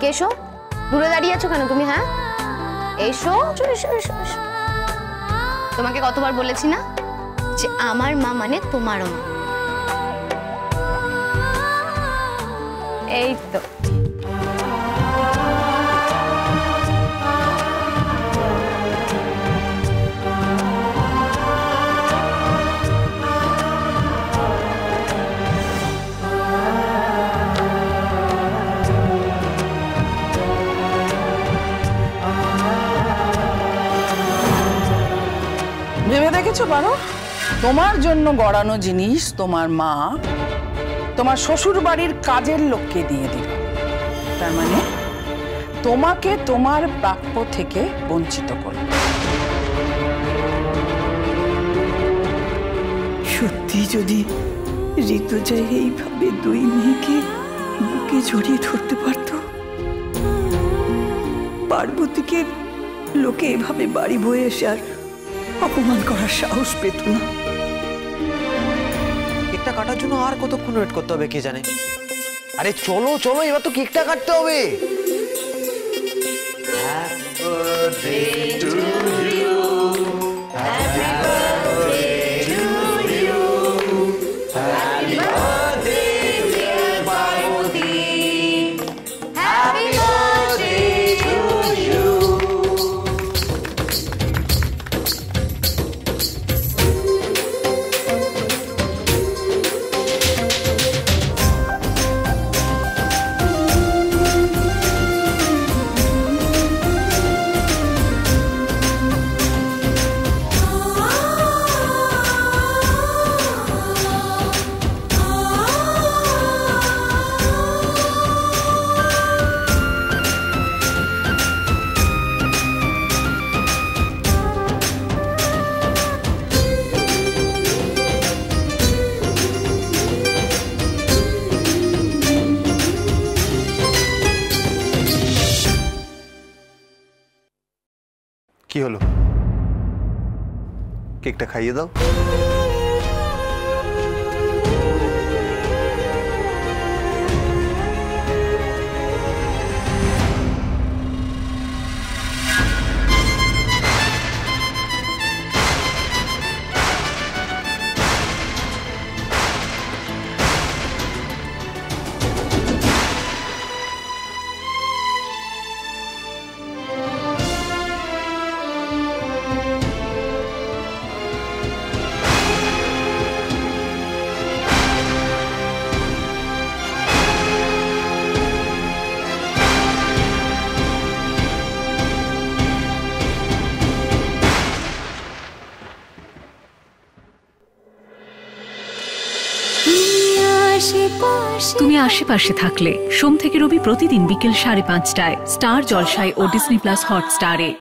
এদিকে এসো। দূরে দাঁড়িয়ে আছো কেন তুমি? হ্যাঁ এসো, তোমাকে কতবার বলেছি না যে আমার মা মানে তোমারও মা। এই তো ভেবে দেখেছো পারো, তোমার জন্য গড়ানো জিনিস তোমার মা তোমার শ্বশুর বাড়ির কাজের লোককে দিয়ে দিল। তার মানে তোমাকে তোমার প্রাপ্য থেকে বঞ্চিত করল। সত্যি যদি ঋতুজা এইভাবে দুই মেয়েকে বুকে জড়িয়ে ধরতে পারত, পার্বতীকে লোকে এভাবে বাড়ি বয়ে এসে আর অপমান করার সাহস পেত না। কেকটা কাটার জন্য আর কতক্ষণ ওয়েট করতে হবে কে জানে। আরে চলো চলো, এবার তো কেকটা কাটতে হবে। কি হলো? কেকটা খাইয়ে দাও। তুমি আশেপাশে থাকলে সোম থেকে রবি প্রতিদিন বিকেল 5:30টায় স্টার জলসায় ও ডিজনি প্লাস হটস্টারে।